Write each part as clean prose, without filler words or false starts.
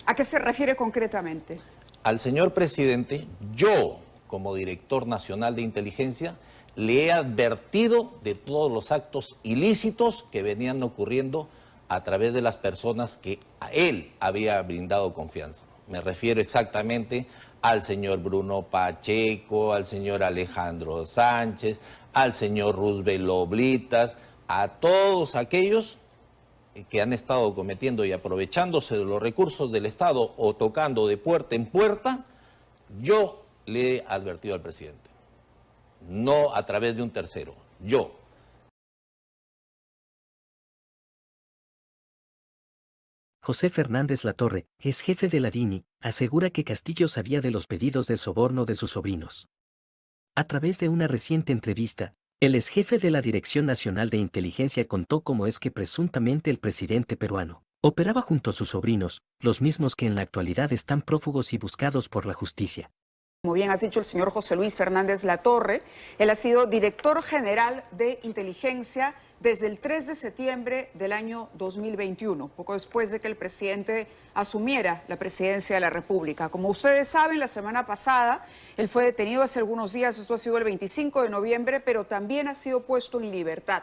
¿A qué se refiere concretamente? Al señor presidente, yo, como director nacional de inteligencia, le he advertido de todos los actos ilícitos que venían ocurriendo a través de las personas que a él había brindado confianza. Me refiero exactamente al señor Bruno Pacheco, al señor Alejandro Sánchez, al señor Roosevelt Oblitas, a todos aquellos que han estado cometiendo y aprovechándose de los recursos del Estado o tocando de puerta en puerta. Yo le he advertido al presidente, no a través de un tercero, yo. José Fernández Latorre, ex jefe de la DINI, asegura que Castillo sabía de los pedidos de soborno de sus sobrinos. A través de una reciente entrevista, el ex jefe de la Dirección Nacional de Inteligencia contó cómo es que presuntamente el presidente peruano operaba junto a sus sobrinos, los mismos que en la actualidad están prófugos y buscados por la justicia. Como bien has dicho el señor José Luis Fernández Latorre, él ha sido director general de inteligencia desde el 3 de septiembre del año 2021, poco después de que el presidente asumiera la presidencia de la República. Como ustedes saben, la semana pasada él fue detenido hace algunos días, esto ha sido el 25 de noviembre, pero también ha sido puesto en libertad.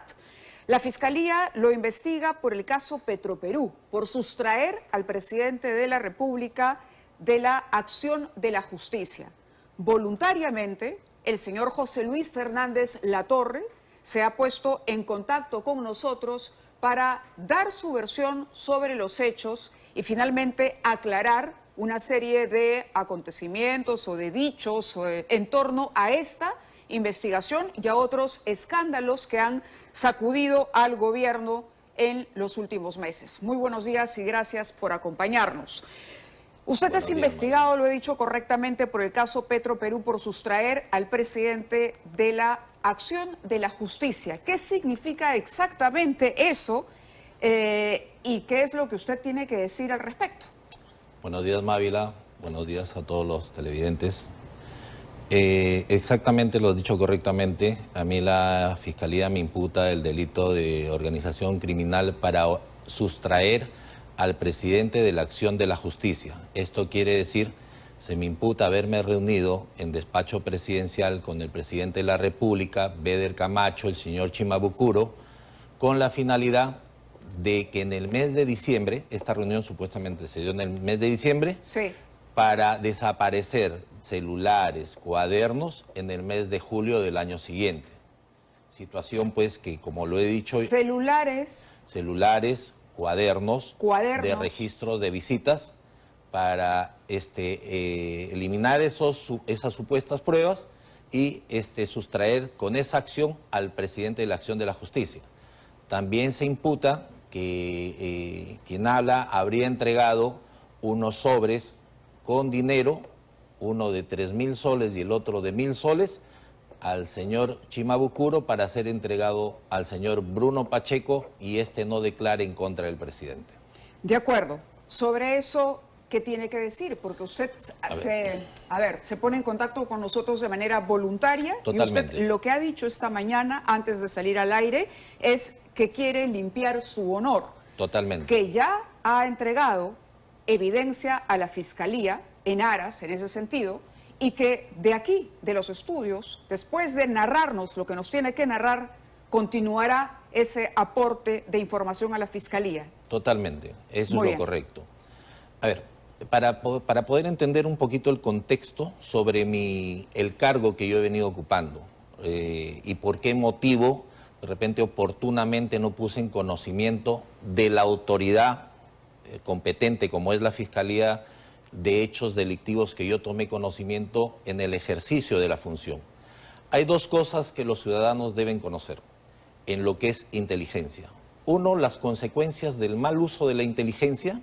La Fiscalía lo investiga por el caso Petroperú, por sustraer al presidente de la República de la acción de la justicia. Voluntariamente, el señor José Luis Fernández Latorre se ha puesto en contacto con nosotros para dar su versión sobre los hechos y finalmente aclarar una serie de acontecimientos o de dichos en torno a esta investigación y a otros escándalos que han sacudido al gobierno en los últimos meses. Muy buenos días y gracias por acompañarnos. Usted es investigado, lo he dicho correctamente, por el caso Petroperú por sustraer al presidente de la acción de la justicia. ¿Qué significa exactamente eso y qué es lo que usted tiene que decir al respecto? Buenos días, Mávila. Buenos días a todos los televidentes. Exactamente, lo he dicho correctamente. A mí la Fiscalía me imputa el delito de organización criminal para sustraer al presidente de la acción de la justicia. Esto quiere decir, se me imputa haberme reunido en despacho presidencial con el presidente de la República, Beder Camacho, el señor Chimabucuro, con la finalidad de que en el mes de diciembre, esta reunión supuestamente se dio en el mes de diciembre, sí, para desaparecer celulares, cuadernos en el mes de julio del año siguiente. Situación pues que, como lo he dicho... Celulares, cuadernos de registro de visitas para eliminar esas supuestas pruebas y sustraer con esa acción al presidente de la acción de la justicia. También se imputa que quien habla habría entregado unos sobres con dinero, uno de 3.000 soles y el otro de 1.000 soles, al señor Chimabucuro para ser entregado al señor Bruno Pacheco y no declare en contra del presidente. De acuerdo. Sobre eso, ¿qué tiene que decir? Porque usted se pone en contacto con nosotros de manera voluntaria. Totalmente. Y usted lo que ha dicho esta mañana, antes de salir al aire, es que quiere limpiar su honor. Totalmente. Que ya ha entregado evidencia a la Fiscalía en aras, en ese sentido, y que de aquí, de los estudios, después de narrarnos lo que nos tiene que narrar, continuará ese aporte de información a la Fiscalía. Totalmente, eso es lo correcto. A ver, para poder entender un poquito el contexto sobre el cargo que yo he venido ocupando y por qué motivo, de repente oportunamente no puse en conocimiento de la autoridad competente como es la Fiscalía de hechos delictivos que yo tomé conocimiento en el ejercicio de la función. Hay dos cosas que los ciudadanos deben conocer en lo que es inteligencia. Uno, las consecuencias del mal uso de la inteligencia,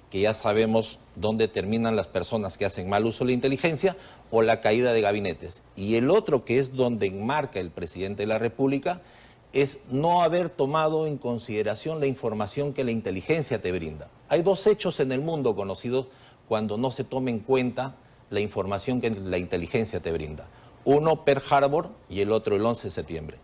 que ya sabemos dónde terminan las personas que hacen mal uso de la inteligencia, o la caída de gabinetes. Y el otro, que es donde enmarca el presidente de la República, es no haber tomado en consideración la información que la inteligencia te brinda. Hay dos hechos en el mundo conocidos cuando no se toma en cuenta la información que la inteligencia te brinda. Uno, Pearl Harbor, y el otro, el 11 de septiembre.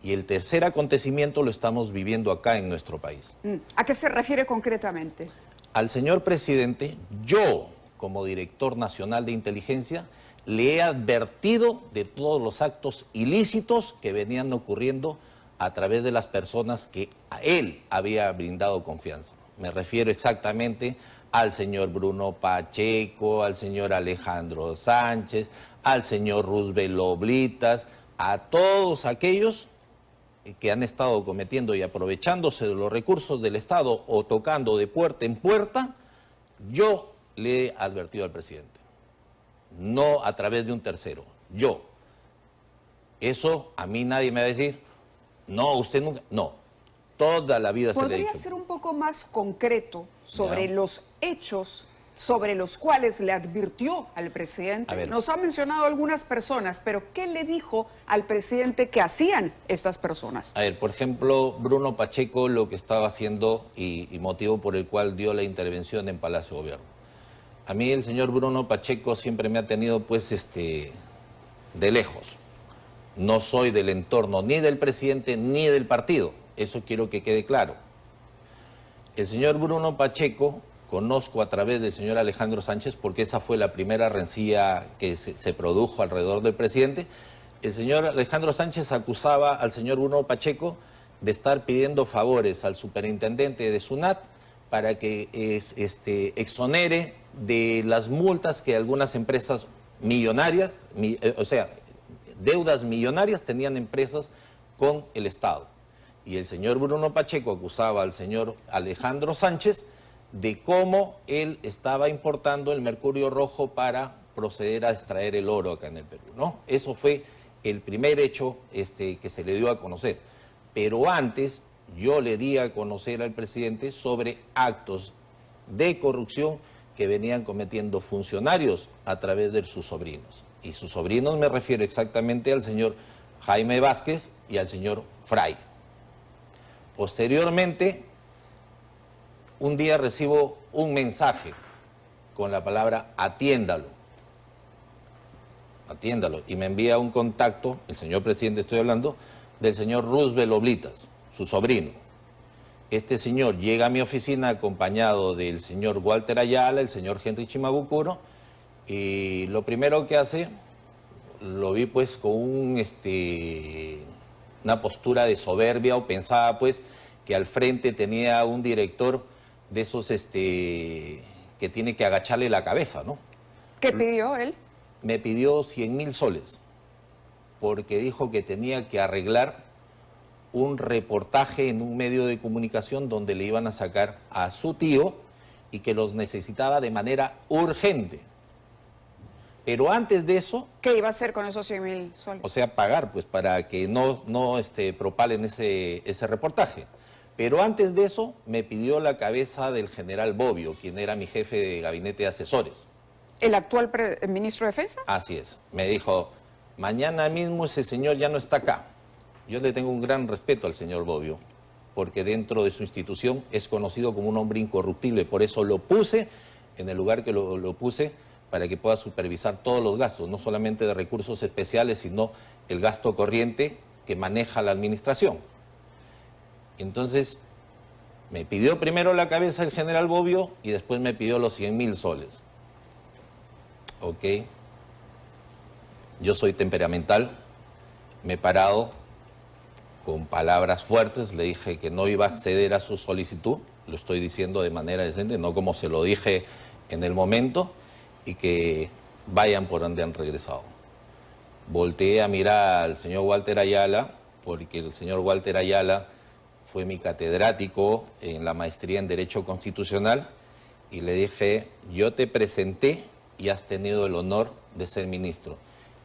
Y el tercer acontecimiento lo estamos viviendo acá en nuestro país. ¿A qué se refiere concretamente? Al señor presidente, yo, como director nacional de inteligencia, le he advertido de todos los actos ilícitos que venían ocurriendo a través de las personas que a él había brindado confianza. Me refiero exactamente al señor Bruno Pacheco, al señor Alejandro Sánchez, al señor Roosevelt Oblitas, a todos aquellos que han estado cometiendo y aprovechándose de los recursos del Estado o tocando de puerta en puerta. Yo le he advertido al presidente, no a través de un tercero, yo. Eso a mí nadie me va a decir, no, usted nunca, no, toda la vida se le ha dicho. ¿Podría ser un poco más concreto sobre los hechos sobre los cuales le advirtió al presidente? Nos ha mencionado algunas personas, pero ¿qué le dijo al presidente que hacían estas personas? A ver, por ejemplo, Bruno Pacheco, lo que estaba haciendo y motivo por el cual dio la intervención en Palacio de Gobierno. A mí el señor Bruno Pacheco siempre me ha tenido, pues, de lejos. No soy del entorno ni del presidente ni del partido. Eso quiero que quede claro. El señor Bruno Pacheco conozco a través del señor Alejandro Sánchez, porque esa fue la primera rencilla que se produjo alrededor del presidente. El señor Alejandro Sánchez acusaba al señor Bruno Pacheco de estar pidiendo favores al superintendente de SUNAT para que exonere de las multas que algunas empresas millonarias, o sea, deudas millonarias tenían empresas con el Estado. Y el señor Bruno Pacheco acusaba al señor Alejandro Sánchez de cómo él estaba importando el mercurio rojo para proceder a extraer el oro acá en el Perú, ¿no? Eso fue el primer hecho que se le dio a conocer. Pero antes yo le di a conocer al presidente sobre actos de corrupción que venían cometiendo funcionarios a través de sus sobrinos. Y sus sobrinos me refiero exactamente al señor Jaime Vázquez y al señor Fray. Posteriormente, un día recibo un mensaje con la palabra atiéndalo. Atiéndalo. Y me envía un contacto, el señor presidente estoy hablando, del señor Roosevelt Oblitas, su sobrino. Este señor llega a mi oficina acompañado del señor Walter Ayala, el señor Henry Chimabukuro, y lo primero que hace, lo vi pues con una postura de soberbia, o pensaba pues que al frente tenía un director de esos que tiene que agacharle la cabeza, ¿no? ¿Qué pidió él? Me pidió 100.000 soles, porque dijo que tenía que arreglar un reportaje en un medio de comunicación donde le iban a sacar a su tío y que los necesitaba de manera urgente. Pero antes de eso... ¿Qué iba a hacer con esos 100.000 soles? O sea, pagar, pues, para que no propalen ese reportaje. Pero antes de eso, me pidió la cabeza del general Bobbio, quien era mi jefe de gabinete de asesores. ¿El actual ministro de Defensa? Así es. Me dijo, mañana mismo ese señor ya no está acá. Yo le tengo un gran respeto al señor Bobbio, porque dentro de su institución es conocido como un hombre incorruptible. Por eso lo puse en el lugar que lo puse, para que pueda supervisar todos los gastos, no solamente de recursos especiales, sino el gasto corriente que maneja la administración. Entonces, me pidió primero la cabeza el general Bobbio y después me pidió los 100.000 soles. Ok. Yo soy temperamental, me he parado con palabras fuertes, le dije que no iba a acceder a su solicitud, lo estoy diciendo de manera decente, no como se lo dije en el momento, y que vayan por donde han regresado. Volteé a mirar al señor Walter Ayala, porque el señor Walter Ayala fue mi catedrático en la maestría en Derecho Constitucional, y le dije, yo te presenté y has tenido el honor de ser ministro,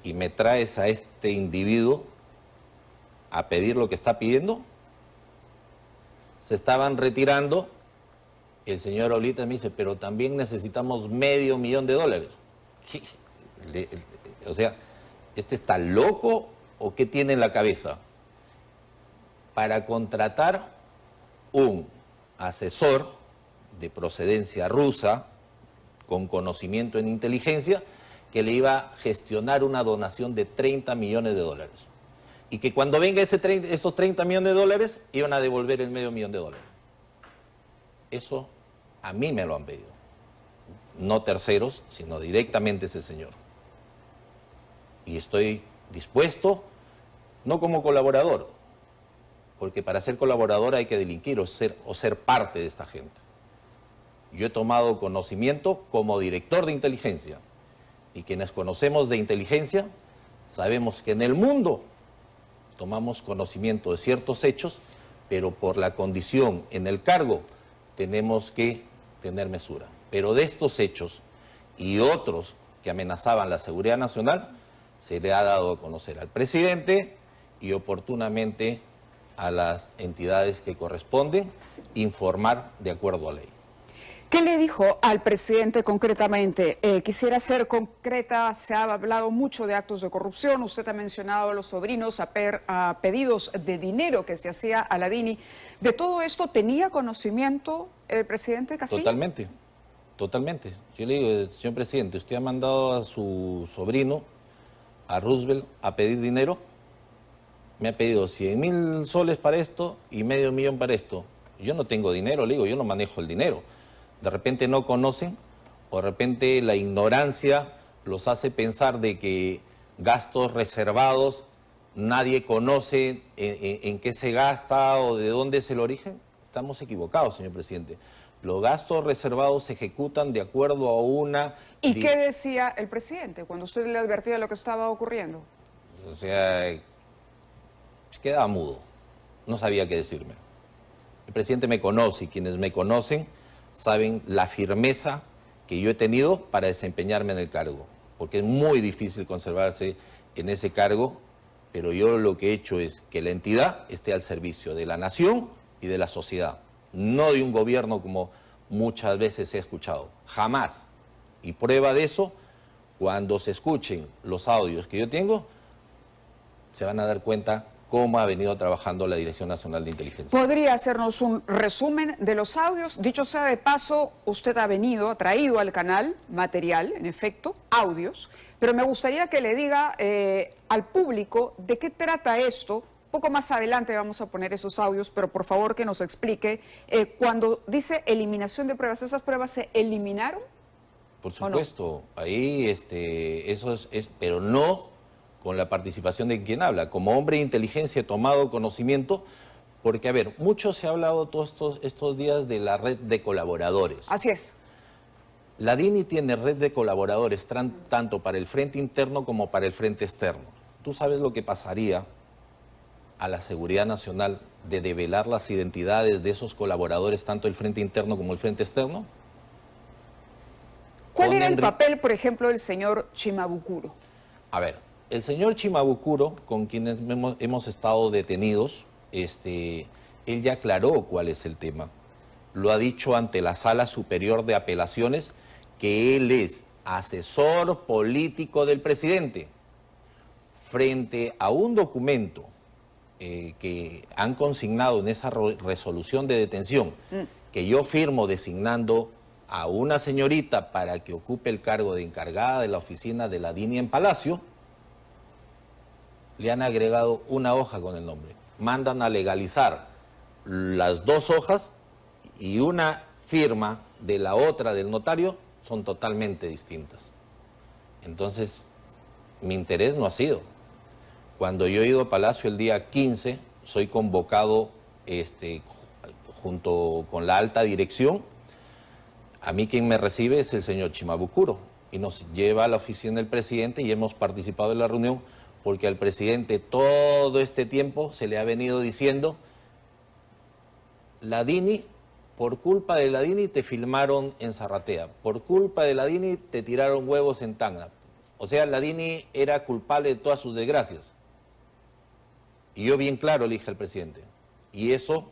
y me traes a este individuo a pedir lo que está pidiendo. Se estaban retirando. El señor Oblitas me dice, pero también necesitamos $500,000. O sea, ¿este está loco o qué tiene en la cabeza? Para contratar un asesor de procedencia rusa, con conocimiento en inteligencia, que le iba a gestionar una donación de $30 millones. Y que cuando venga esos $30 millones, iban a devolver el $500,000. Eso a mí me lo han pedido. no terceros, sino directamente ese señor. Y estoy dispuesto, no como colaborador, porque para ser colaborador hay que delinquir o ser parte de esta gente. Yo he tomado conocimiento como director de inteligencia, y quienes conocemos de inteligencia sabemos que en el mundo tomamos conocimiento de ciertos hechos, pero por la condición en el cargo tenemos que tener mesura. Pero de estos hechos y otros que amenazaban la seguridad nacional, se le ha dado a conocer al presidente y oportunamente a las entidades que corresponden informar de acuerdo a ley. ¿Qué le dijo al presidente concretamente? Quisiera ser concreta, se ha hablado mucho de actos de corrupción, usted ha mencionado a los sobrinos, a pedidos de dinero que se hacía a la DINI. ¿De todo esto tenía conocimiento el presidente Castillo? Totalmente, totalmente. Yo le digo, señor presidente, usted ha mandado a su sobrino, a Roosevelt, a pedir dinero. Me ha pedido 100.000 soles para esto y $500.000 para esto. Yo no tengo dinero, le digo, yo no manejo el dinero. De repente no conocen, o de repente la ignorancia los hace pensar de que gastos reservados nadie conoce en qué se gasta o de dónde es el origen. Estamos equivocados, señor presidente. Los gastos reservados se ejecutan de acuerdo a una... ¿Y qué decía el presidente cuando usted le advertía lo que estaba ocurriendo? O sea, quedaba mudo, no sabía qué decirme. El presidente me conoce y quienes me conocen saben la firmeza que yo he tenido para desempeñarme en el cargo, porque es muy difícil conservarse en ese cargo, pero yo lo que he hecho es que la entidad esté al servicio de la nación y de la sociedad, no de un gobierno como muchas veces he escuchado, jamás. Y prueba de eso, cuando se escuchen los audios que yo tengo, se van a dar cuenta cómo ha venido trabajando la Dirección Nacional de Inteligencia. ¿Podría hacernos un resumen de los audios? Dicho sea de paso, usted ha traído al canal material, en efecto, audios, pero me gustaría que le diga al público de qué trata esto. Poco más adelante vamos a poner esos audios, pero por favor que nos explique, cuando dice eliminación de pruebas, ¿esas pruebas se eliminaron? Por supuesto, no? Ahí eso es, pero no con la participación de quien habla. Como hombre de inteligencia he tomado conocimiento, porque, a ver, mucho se ha hablado todos estos días de la red de colaboradores. Así es. La DINI tiene red de colaboradores tanto para el frente interno como para el frente externo. ¿Tú sabes lo que pasaría a la seguridad nacional de develar las identidades de esos colaboradores, tanto el frente interno como el frente externo? ¿Cuál era el papel, por ejemplo, del señor Chimabukuro? A ver, el señor Chimabukuro, con quienes hemos estado detenidos, él ya aclaró cuál es el tema. Lo ha dicho ante la Sala Superior de Apelaciones, que él es asesor político del presidente. Frente a un documento que han consignado en esa resolución de detención, que yo firmo designando a una señorita para que ocupe el cargo de encargada de la oficina de la DINI en Palacio, le han agregado una hoja con el nombre. Mandan a legalizar las dos hojas y una firma de la otra del notario son totalmente distintas. Entonces, mi interés no ha sido. Cuando yo he ido a Palacio el día 15, soy convocado junto con la alta dirección. A mí quien me recibe es el señor Chimabukuro y nos lleva a la oficina del presidente y hemos participado en la reunión porque al presidente todo este tiempo se le ha venido diciendo: la DINI, por culpa de la DINI te filmaron en Zarratea, por culpa de la DINI te tiraron huevos en Tacna. O sea, la DINI era culpable de todas sus desgracias. Y yo bien claro le dije al presidente. Y eso,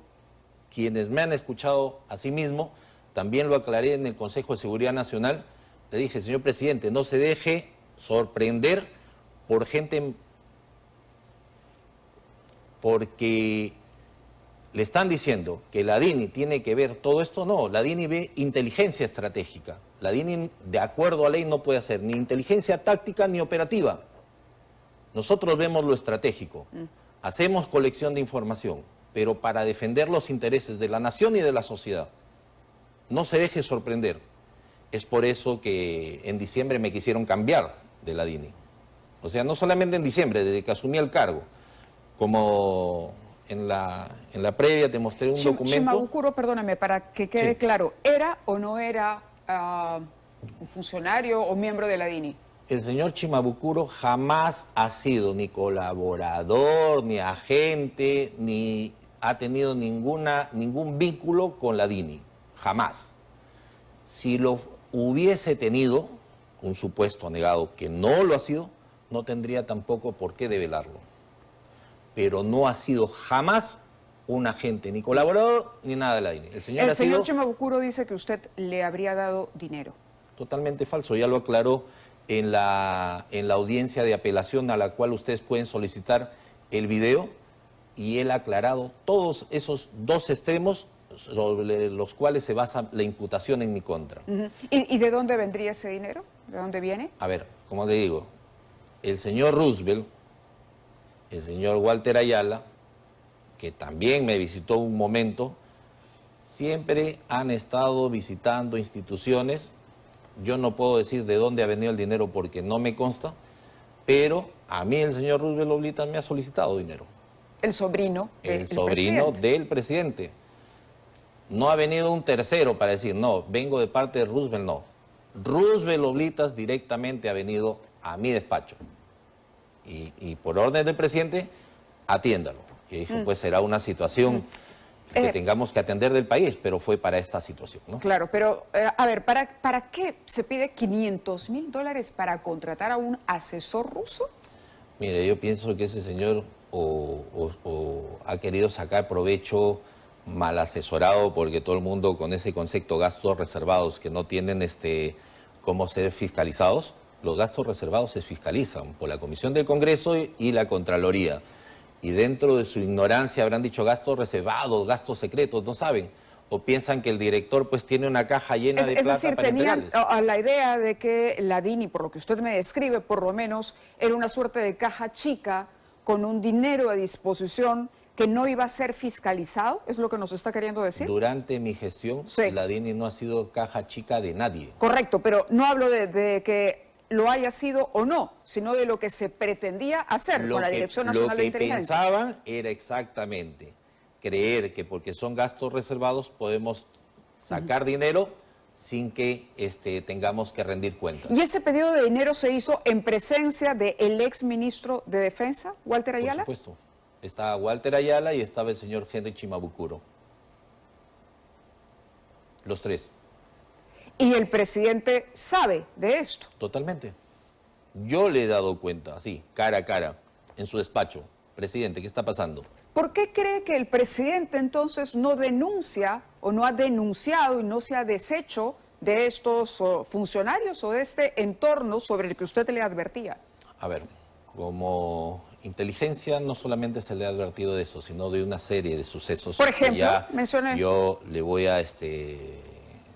quienes me han escuchado a sí mismo, también lo aclaré en el Consejo de Seguridad Nacional. Le dije, señor presidente, no se deje sorprender por gente, porque le están diciendo que la DINI tiene que ver todo esto. No, la DINI ve inteligencia estratégica. La DINI, de acuerdo a ley, no puede hacer ni inteligencia táctica ni operativa. Nosotros vemos lo estratégico. Hacemos colección de información, pero para defender los intereses de la nación y de la sociedad. No se deje sorprender. Es por eso que en diciembre me quisieron cambiar de la DINI. O sea, no solamente en diciembre, desde que asumí el cargo. Como en la previa te mostré un documento... Shimabukuro, perdóname, para que quede claro, ¿era o no era un funcionario o miembro de la DINI? El señor Shimabukuro jamás ha sido ni colaborador, ni agente, ni ha tenido ningún vínculo con la DINI. Jamás. Si lo hubiese tenido, un supuesto negado que no lo ha sido, no tendría tampoco por qué develarlo. Pero no ha sido jamás un agente, ni colaborador, ni nada de la DINI. El señor Shimabukuro dice que usted le habría dado dinero. Totalmente falso, ya lo aclaró en la audiencia de apelación a la cual ustedes pueden solicitar el video, y él ha aclarado todos esos dos extremos sobre los cuales se basa la imputación en mi contra. ¿Y de dónde vendría ese dinero? ¿De dónde viene? A ver, como te digo, el señor Roosevelt, el señor Walter Ayala, que también me visitó un momento, siempre han estado visitando instituciones. Yo no puedo decir de dónde ha venido el dinero porque no me consta, pero a mí el señor Roosevelt Oblitas me ha solicitado dinero. El sobrino del presidente. No ha venido un tercero para decir, no, vengo de parte de Roosevelt, no. Roosevelt Oblitas directamente ha venido a mi despacho. Y por orden del presidente, atiéndalo. Y dijo, pues será una situación que tengamos que atender del país, pero fue para esta situación, ¿no? Claro, pero a ver, ¿para qué se pide $500.000 para contratar a un asesor ruso? Mire, yo pienso que ese señor o ha querido sacar provecho mal asesorado, porque todo el mundo con ese concepto gastos reservados que no tienen cómo ser fiscalizados. Los gastos reservados se fiscalizan por la Comisión del Congreso y la Contraloría. Y dentro de su ignorancia habrán dicho gastos reservados, gastos secretos, no saben. O piensan que el director pues tiene una caja llena de plata. Es decir, tenían la idea de que la DINI, por lo que usted me describe, por lo menos, era una suerte de caja chica con un dinero a disposición que no iba a ser fiscalizado, ¿es lo que nos está queriendo decir? Durante mi gestión, la DINI no ha sido caja chica de nadie. Correcto, pero no hablo de que lo haya sido o no, sino de lo que se pretendía hacer con la Dirección Nacional de Inteligencia. Lo que pensaban era exactamente creer que porque son gastos reservados podemos sacar dinero sin que tengamos que rendir cuentas. ¿Y ese pedido de dinero se hizo en presencia del exministro de Defensa, Walter Ayala? Por supuesto. Estaba Walter Ayala y estaba el señor Henry Shimabukuro. Los tres. ¿Y el presidente sabe de esto? Totalmente. Yo le he dado cuenta, así, cara a cara, en su despacho. Presidente, ¿qué está pasando? ¿Por qué cree que el presidente entonces no denuncia o no ha denunciado y no se ha deshecho de estos funcionarios o de este entorno sobre el que usted le advertía? A ver, como inteligencia no solamente se le ha advertido de eso, sino de una serie de sucesos. Por ejemplo, mencioné. Yo le voy a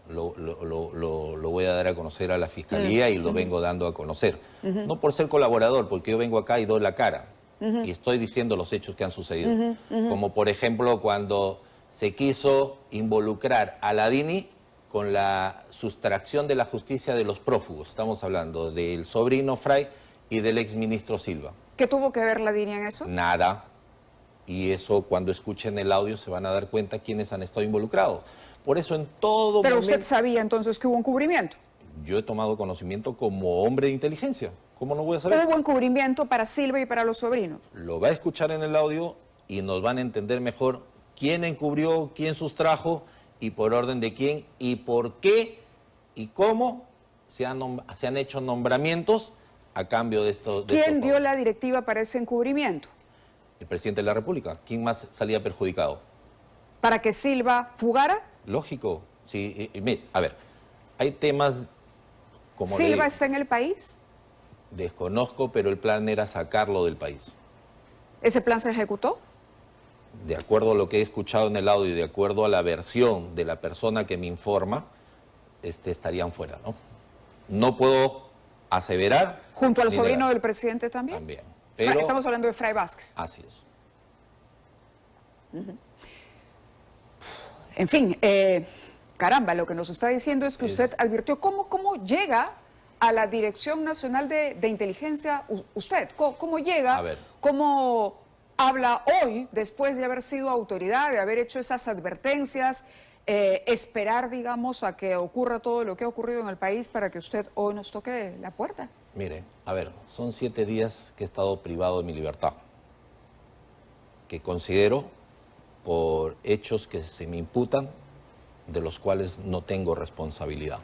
lo voy a dar a conocer a la Fiscalía y lo vengo dando a conocer. No por ser colaborador, porque yo vengo acá y doy la cara. Y estoy diciendo los hechos que han sucedido. Como por ejemplo cuando se quiso involucrar a la DINI con la sustracción de la justicia de los prófugos. Estamos hablando del sobrino Fray y del exministro Silva. ¿Qué tuvo que ver la DINI en eso? Nada. Y eso cuando escuchen el audio se van a dar cuenta quiénes han estado involucrados. Por eso en todo momento... Pero usted sabía entonces que hubo encubrimiento. Yo he tomado conocimiento como hombre de inteligencia. ¿Cómo no voy a saber? ¿Hubo encubrimiento para Silva y para los sobrinos? Lo va a escuchar en el audio y nos van a entender mejor quién encubrió, quién sustrajo y por orden de quién y por qué y cómo se han hecho nombramientos a cambio de esto. ¿Quién dio la directiva para ese encubrimiento? El presidente de la República. ¿Quién más salía perjudicado? ¿Para que Silva fugara? Lógico. Sí, a ver, hay temas como... ¿Silva está en el país? Desconozco, pero el plan era sacarlo del país. ¿Ese plan se ejecutó? De acuerdo a lo que he escuchado en el audio y de acuerdo a la versión de la persona que me informa, estarían fuera, ¿no? No puedo aseverar... ¿Junto al sobrino del presidente también? También. Pero, estamos hablando de Fray Vázquez. Así es. En fin, caramba, lo que nos está diciendo es que usted advirtió. ¿Cómo llega a la Dirección Nacional de Inteligencia usted? ¿Cómo llega? A ver. ¿Cómo habla hoy, después de haber sido autoridad, de haber hecho esas advertencias, esperar, digamos, a que ocurra todo lo que ha ocurrido en el país para que usted hoy nos toque la puerta? Mire, a ver, son 7 días que he estado privado de mi libertad, que considero por hechos que se me imputan, de los cuales no tengo responsabilidad.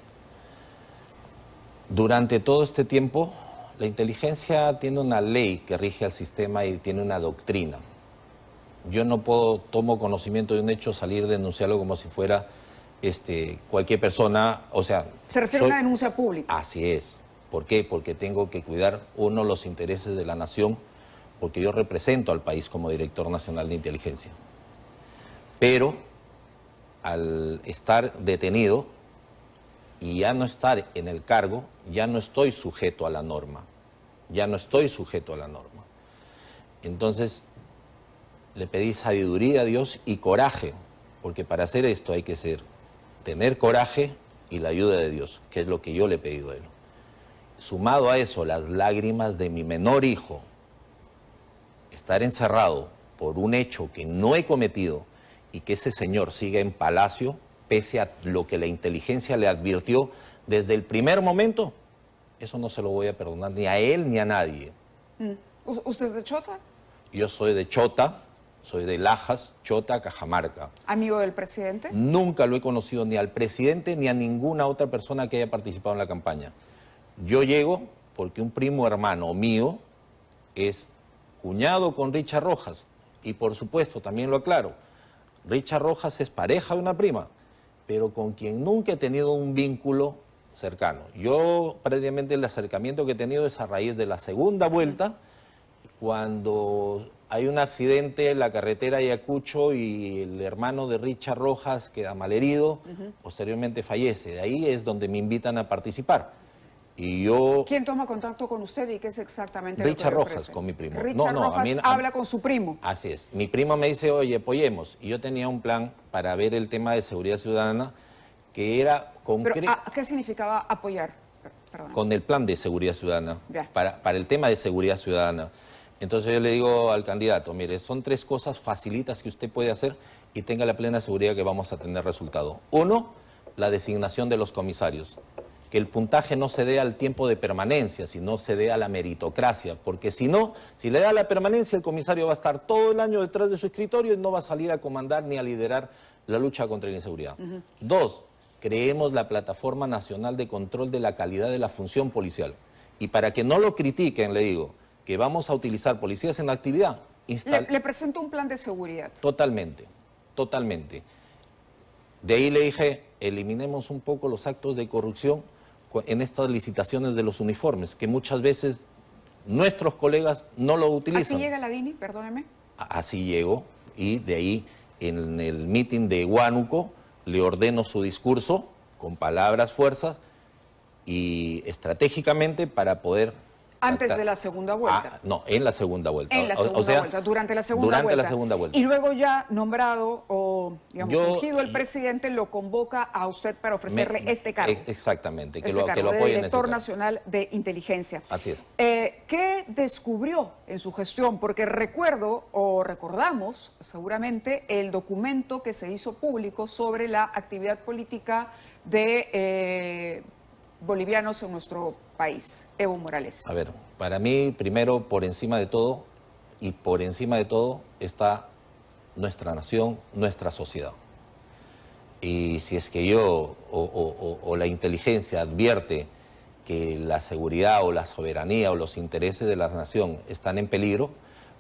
Durante todo este tiempo, la inteligencia tiene una ley que rige al sistema y tiene una doctrina. Yo no tomo conocimiento de un hecho, salir a denunciarlo como si fuera cualquier persona, o sea... Se refiere a una denuncia pública. Así es. ¿Por qué? Porque tengo que cuidar, uno, los intereses de la nación, porque yo represento al país como director nacional de inteligencia. Pero, al estar detenido y ya no estar en el cargo, ya no estoy sujeto a la norma. Ya no estoy sujeto a la norma. Entonces, le pedí sabiduría a Dios y coraje, porque para hacer esto hay que tener coraje y la ayuda de Dios, que es lo que yo le he pedido a él. Sumado a eso, las lágrimas de mi menor hijo, estar encerrado por un hecho que no he cometido y que ese señor siga en palacio, pese a lo que la inteligencia le advirtió desde el primer momento, eso no se lo voy a perdonar ni a él ni a nadie. ¿Usted es de Chota? Yo soy de Chota, soy de Lajas, Chota, Cajamarca. ¿Amigo del presidente? Nunca lo he conocido ni al presidente ni a ninguna otra persona que haya participado en la campaña. Yo llego porque un primo hermano mío es cuñado con Richard Rojas. Y por supuesto, también lo aclaro, Richard Rojas es pareja de una prima, pero con quien nunca he tenido un vínculo cercano. Yo prácticamente el acercamiento que he tenido es a raíz de la segunda vuelta, cuando hay un accidente en la carretera Ayacucho y el hermano de Richard Rojas queda malherido, posteriormente fallece. De ahí es donde me invitan a participar. Y yo... ¿Quién toma contacto con usted y qué es exactamente Richard lo que le Rojas, ofrece? con mi primo. Richard Rojas habla con su primo. Así es. Mi primo me dice, oye, apoyemos. Y yo tenía un plan para ver el tema de seguridad ciudadana que era concreto. Pero, ¿qué significaba apoyar? Perdón. Con el plan de seguridad ciudadana, Ya. para el tema de seguridad ciudadana. Entonces yo le digo al candidato, mire, son 3 cosas facilitas que usted puede hacer y tenga la plena seguridad que vamos a tener resultado. 1, la designación de los comisarios. Que el puntaje no se dé al tiempo de permanencia, sino se dé a la meritocracia, porque si no, si le da la permanencia, el comisario va a estar todo el año detrás de su escritorio y no va a salir a comandar ni a liderar la lucha contra la inseguridad. 2, creemos la Plataforma Nacional de Control de la Calidad de la Función Policial. Y para que no lo critiquen, le digo, que vamos a utilizar policías en actividad. Le presento un plan de seguridad. Totalmente, totalmente. De ahí le dije, eliminemos un poco los actos de corrupción en estas licitaciones de los uniformes, que muchas veces nuestros colegas no lo utilizan. ¿Así llega la DINI? Perdóneme. Así llegó, y de ahí en el mitin de Huánuco le ordeno su discurso con palabras, fuerzas y estratégicamente para poder... Antes de la segunda vuelta. No, en la segunda vuelta. En la segunda vuelta, durante la segunda vuelta. Durante la segunda vuelta. Y luego ya nombrado o, digamos, ungido el presidente, lo convoca a usted para ofrecerle este cargo. Exactamente, que este lo cargo, apoye de en ese Director cargo. Nacional de Inteligencia. Así es. ¿Qué descubrió en su gestión? Porque recuerdo, o recordamos seguramente, el documento que se hizo público sobre la actividad política de bolivianos en nuestro país. Evo Morales. A ver, para mí, primero, por encima de todo, y por encima de todo, está nuestra nación, nuestra sociedad. Y si es que yo o la inteligencia advierte que la seguridad o la soberanía o los intereses de la nación están en peligro,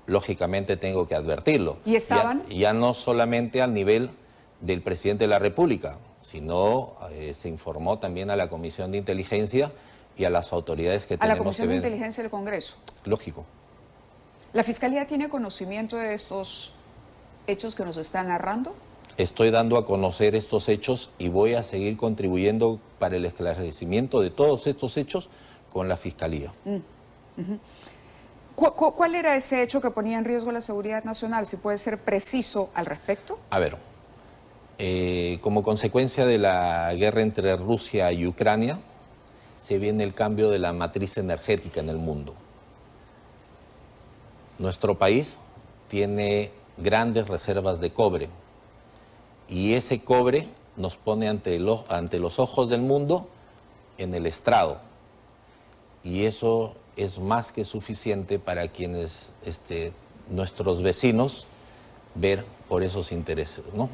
lógicamente tengo que advertirlo. ¿Y estaban? Ya no solamente al nivel del presidente de la República, sino se informó también a la Comisión de Inteligencia y a las autoridades que tenemos que ver. A la Comisión de Inteligencia del Congreso. Lógico. ¿La Fiscalía tiene conocimiento de estos hechos que nos está narrando? Estoy dando a conocer estos hechos y voy a seguir contribuyendo para el esclarecimiento de todos estos hechos con la Fiscalía. ¿Cuál era ese hecho que ponía en riesgo la seguridad nacional? Si puede ser preciso al respecto. A ver, Como consecuencia de la guerra entre Rusia y Ucrania, se viene el cambio de la matriz energética en el mundo. Nuestro país tiene grandes reservas de cobre y ese cobre nos pone ante los ojos del mundo en el estrado. Y eso es más que suficiente para quienes, nuestros vecinos, ver por esos intereses, ¿no?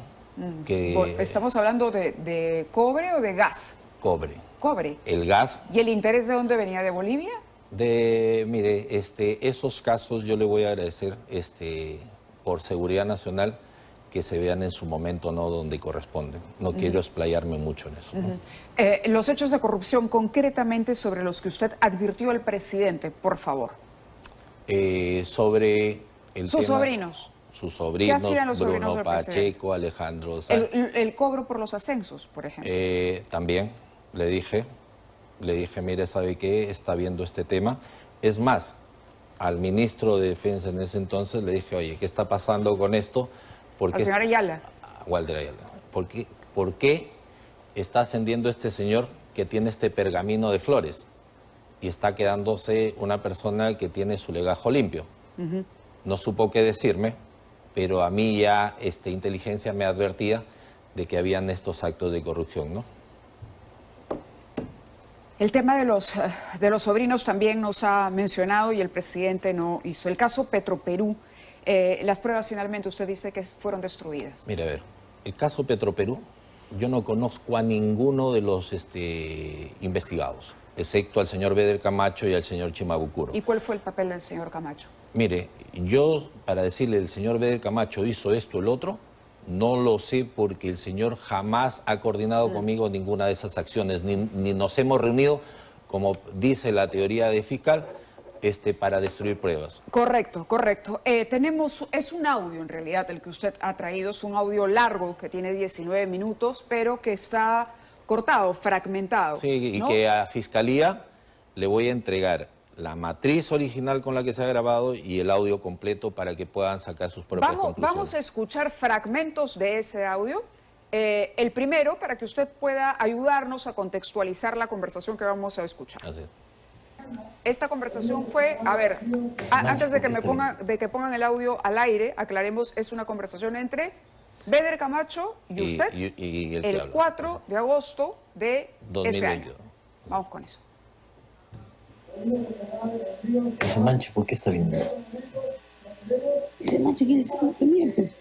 ¿Estamos hablando de cobre o de gas? Cobre. Cobre. El gas. ¿Y el interés de dónde venía? ¿De Bolivia? Mire, esos casos yo le voy a agradecer por seguridad nacional que se vean en su momento, no donde corresponden. No quiero explayarme mucho en eso, ¿no? Los hechos de corrupción concretamente sobre los que usted advirtió al presidente, por favor. Sobre el Sus tema, sobrinos. Sus sobrinos, ¿Qué hacían los sobrinos Bruno del presidente? Pacheco, Alejandro El cobro por los ascensos, por ejemplo. También le dije, mire, ¿sabe qué? Está viendo este tema. Es más, al ministro de Defensa en ese entonces le dije, oye, ¿qué está pasando con esto? Al señor Ayala. Walter Ayala. ¿Por qué está ascendiendo este señor que tiene este pergamino de flores y está quedándose una persona que tiene su legajo limpio? No supo qué decirme, pero a mí ya inteligencia me advertía de que habían estos actos de corrupción, ¿no? El tema de los sobrinos también nos ha mencionado y el presidente no hizo. El caso Petroperú, las pruebas finalmente usted dice que fueron destruidas. Mire, a ver, el caso Petroperú, yo no conozco a ninguno de los investigados, excepto al señor Beder Camacho y al señor Chimabukuro. ¿Y cuál fue el papel del señor Camacho? Mire, yo para decirle el señor Beder Camacho hizo esto, el otro, no lo sé porque el señor jamás ha coordinado conmigo ninguna de esas acciones, ni nos hemos reunido, como dice la teoría de fiscal, para destruir pruebas. Correcto, correcto. Es un audio en realidad el que usted ha traído, es un audio largo que tiene 19 minutos, pero que está cortado, fragmentado. Sí, ¿no? y que a Fiscalía le voy a entregar la matriz original con la que se ha grabado y el audio completo para que puedan sacar sus propias conclusiones. Vamos a escuchar fragmentos de ese audio. El primero, para que usted pueda ayudarnos a contextualizar la conversación que vamos a escuchar. Así. Esta conversación fue, a ver, antes de que pongan el audio al aire, aclaremos, es una conversación entre Beder Camacho y usted y el que el habla. 4 de agosto de 2022. ese año. Vamos con eso. Ese manche, ¿por qué está viniendo? Ese manche quiere ser lo que miente.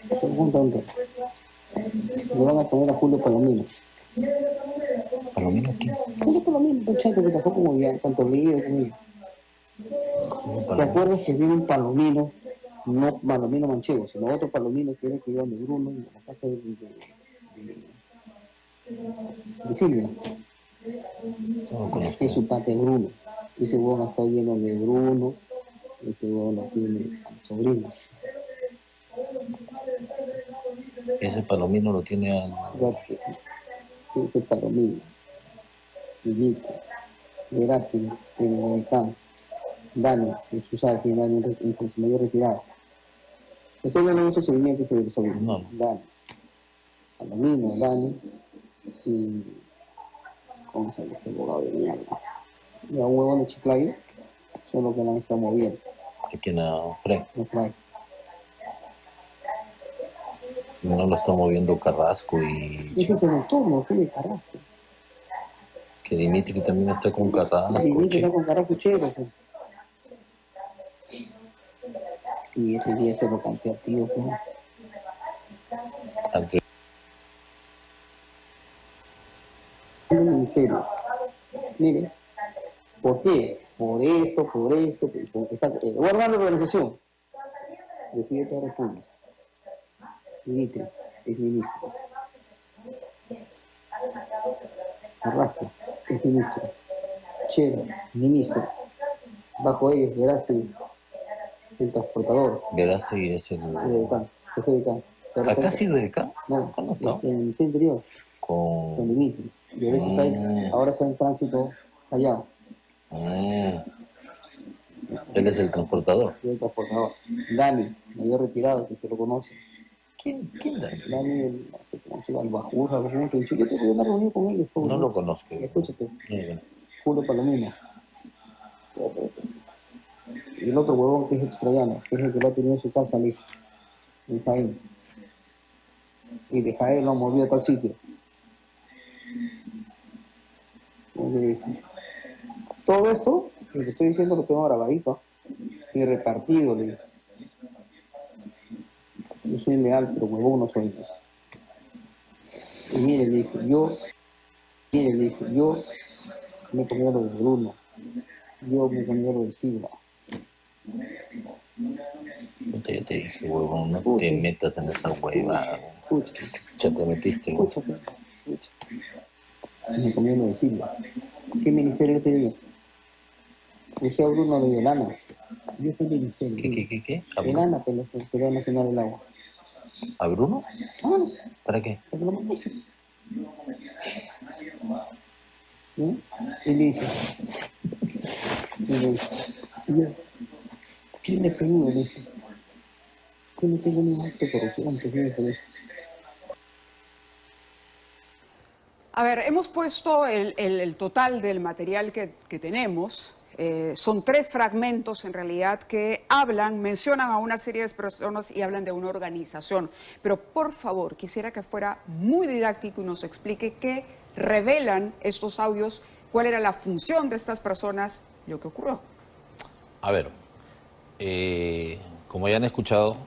Pregunta, le van a poner a Julio Palomino. ¿Palomino quién? Julio Palomino, el chato que trabajó como bien, tanto leído conmigo. ¿Te acuerdas que viene un Palomino, no Palomino manchego, sino otro Palomino que era el que iba de Bruno y de la casa de Silvia? No lo conozco. Es su parte de Bruno. Ese huevón ha estado lleno de Bruno, este huevón lo tiene a los sobrinos. Ese Palomino lo tiene al... Ese Palomino, Villito, Verástegui, el Can, Dani, que tú sabes que Dani es un funcionario retirado. Usted no le gusta el seguimiento ese de los sobrinos. No. Dani, Palomino, Dani y... ¿Cómo se llama este abogado de mierda? Y a un huevón de Chiclayo, son los que la han estado moviendo. Aquí en Fred. No, claro. No lo está moviendo Carrasco y... Ese es el entorno, ¿qué de Carrasco? Que Dimitri también está con Carrasco. Sí, Dimitri che. está con Carrasco Chero. Pues. Y ese día se lo canté a tío. Pues. Ante- El ministerio. Mire, ¿por qué? Por esto, está guardando la organización. Presidente de la República. Dimitri, es ministro. Carrasco, es ministro. Chero, ministro. Bajo ellos, Verástegui, el transportador, Verástegui es el... el decano, jefe de decano. ¿Acá ha sido de acá? No, ¿Acá no está? en el Ministerio Interior, con Con... Dimitri. Y ahora está en tránsito allá. Ah, Él es el transportador. Yo el transportador. Dani, mayor retirado, que usted lo conoce. ¿Quién Dani? Dani, no sé cómo se llama, Albajurra, yo tuve una reunión con ellos. No lo conozco. Escúchate, No. Julio Palomino. Y el otro huevón que es extrañano, que es el que lo ha tenido en su casa, el hijo, en Jaén. Y de Jaén lo movió a tal sitio. Todo esto, que te estoy diciendo, lo tengo grabadito y repartido, le digo. Yo soy leal, pero huevón no soy. Y mire, le dije, yo me he comido lo de Bruno, yo me he comido lo de Silva. Yo te dije, huevón, no te metas en esa hueva. Escucha. Ya te metiste, huevón. Escucha. Me comí lo de Silva. ¿Qué ministerio te digo? Decía Bruno de Yolana. Yo soy ministerio. ¿Qué? Yolana, pero la Autoridad Nacional del Agua. ¿A Bruno? Vámonos. ¿Para qué? Para que lo manejes. ¿Sí? Y le dije, yo, ¿qué le pedí? Le dije, yo no tengo ningún acto de corrupción, que tiene que ver. A ver, hemos puesto el total del material que tenemos. Son 3 fragmentos en realidad que mencionan a una serie de personas y hablan de una organización. Pero por favor, quisiera que fuera muy didáctico y nos explique qué revelan estos audios, cuál era la función de estas personas y lo que ocurrió. A ver, como ya han escuchado,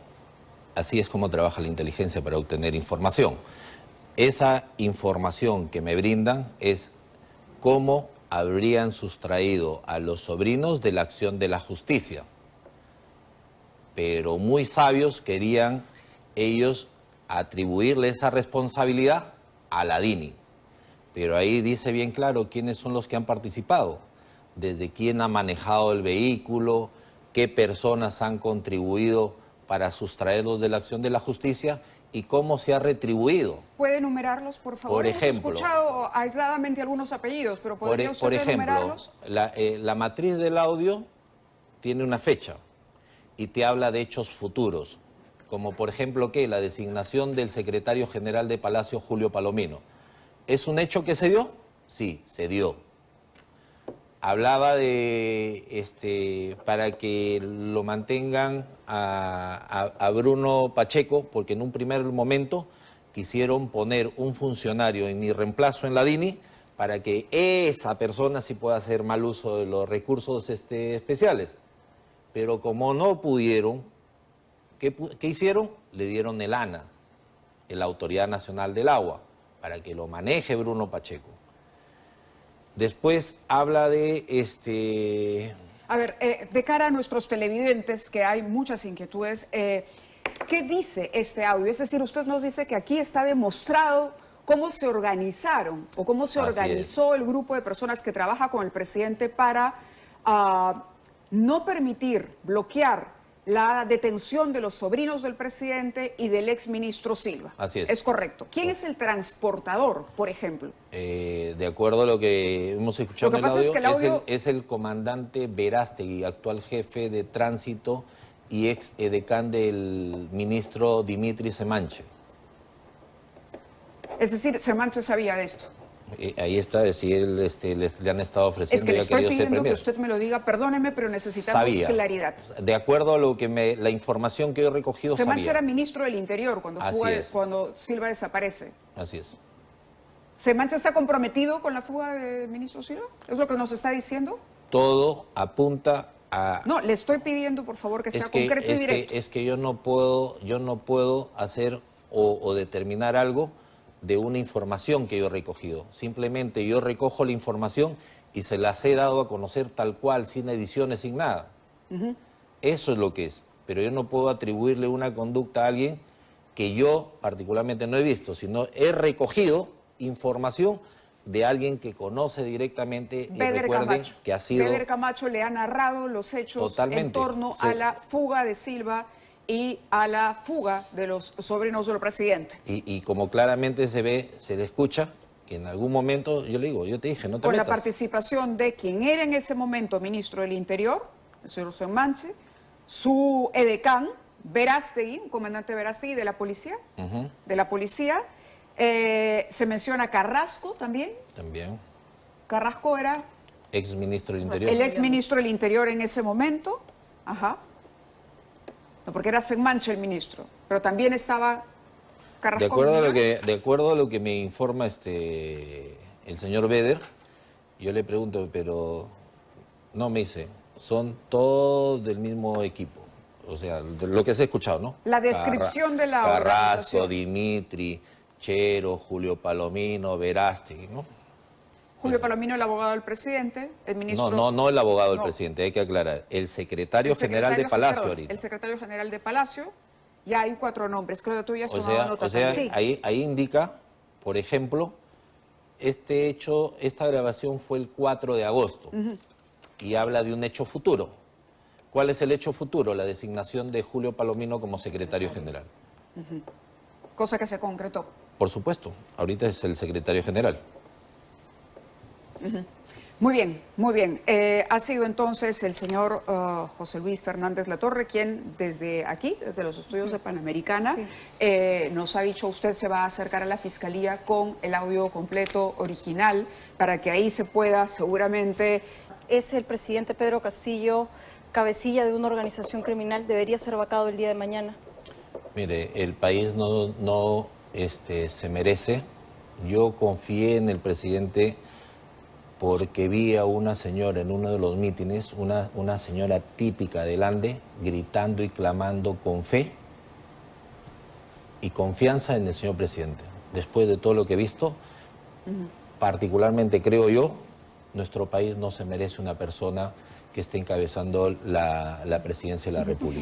así es como trabaja la inteligencia para obtener información. Esa información que me brindan es cómo habrían sustraído a los sobrinos de la acción de la justicia. Pero muy sabios querían ellos atribuirle esa responsabilidad a la DINI. Pero ahí dice bien claro quiénes son los que han participado, desde quién ha manejado el vehículo, qué personas han contribuido para sustraerlos de la acción de la justicia y cómo se ha retribuido. ¿Puede enumerarlos, por favor? Por ejemplo, hemos escuchado aisladamente algunos apellidos, pero ¿podría usted enumerarlos? la matriz del audio tiene una fecha y te habla de hechos futuros, como por ejemplo que la designación del secretario general de Palacio, Julio Palomino. ¿Es un hecho que se dio? Sí, se dio. Hablaba de, para que lo mantengan a Bruno Pacheco, porque en un primer momento quisieron poner un funcionario en mi reemplazo en la DINI para que esa persona sí pueda hacer mal uso de los recursos especiales. Pero como no pudieron, ¿qué hicieron? Le dieron el ANA, la Autoridad Nacional del Agua, para que lo maneje Bruno Pacheco. Después habla de A ver, de cara a nuestros televidentes, que hay muchas inquietudes, ¿qué dice este audio? Es decir, usted nos dice que aquí está demostrado cómo se organizaron o cómo se organizó el grupo de personas que trabaja con el presidente para no permitir, bloquear la detención de los sobrinos del presidente y del exministro Silva. Así es. Es correcto. ¿Quién es el transportador, por ejemplo? De acuerdo a lo que hemos escuchado en el audio, es el comandante Verástegui, actual jefe de tránsito y ex edecán del ministro Dimitri Semanche. Es decir, Semanche sabía de esto. Ahí está, decir, le han estado ofreciendo. Es que le estoy pidiendo que usted me lo diga, perdóneme, pero necesitamos claridad. De acuerdo a lo que la información que yo he recogido, Semanche sabía. era ministro del Interior cuando Silva desaparece. Así es. ¿Semanche está comprometido con la fuga del ministro Silva? ¿Es lo que nos está diciendo? Todo apunta a... No, le estoy pidiendo, por favor, que sea concreto y directo. Es que yo no puedo hacer o determinar algo de una información que yo he recogido. Simplemente yo recojo la información y se las he dado a conocer tal cual, sin ediciones, sin nada. Eso es lo que es. Pero yo no puedo atribuirle una conducta a alguien que yo particularmente no he visto, sino he recogido información de alguien que conoce directamente y recuerde que ha sido... Beder Camacho le ha narrado los hechos en torno a la fuga de Silva y a la fuga de los sobrinos del presidente. Y como claramente se ve, se le escucha, que en algún momento, yo le digo, yo te dije, no te metas. Con la participación de quien era en ese momento ministro del Interior el señor Senmanche, su edecán, Verástegui, un comandante Verástegui de la policía, se menciona Carrasco también. También. Carrasco era Ex ministro del Interior. el ex ministro del Interior en ese momento, ajá. No, porque era Senmanche el ministro, pero también estaba Carrasco. De acuerdo a lo que me informa el señor Beder, yo le pregunto, pero no me dice, son todos del mismo equipo. O sea, de lo que se ha escuchado, ¿no? La descripción de la Carrasco, organización. Dimitri, Chero, Julio Palomino, Verástegui, ¿no? Julio Palomino, el abogado del presidente, el ministro... No el abogado del No. presidente, hay que aclarar. El secretario general de Palacio ahorita. El secretario general de Palacio, ya hay 4 nombres, creo que tú ya has tomado nota O sea, también. ahí indica, por ejemplo, esta grabación fue el 4 de agosto y habla de un hecho futuro. ¿Cuál es el hecho futuro? La designación de Julio Palomino como secretario general. Cosa que se concretó. Por supuesto, ahorita es el secretario general. Muy bien, muy bien. Ha sido entonces el señor José Luis Fernández Latorre quien desde aquí, desde los estudios de Panamericana, nos ha dicho usted se va a acercar a la Fiscalía con el audio completo original para que ahí se pueda seguramente... Es el presidente Pedro Castillo, cabecilla de una organización criminal, debería ser vacado el día de mañana. Mire, el país no se merece. Yo confié en el presidente porque vi a una señora en uno de los mítines, una señora típica del Ande, gritando y clamando con fe y confianza en el señor presidente. Después de todo lo que he visto, particularmente creo yo, nuestro país no se merece una persona que esté encabezando la presidencia de la República.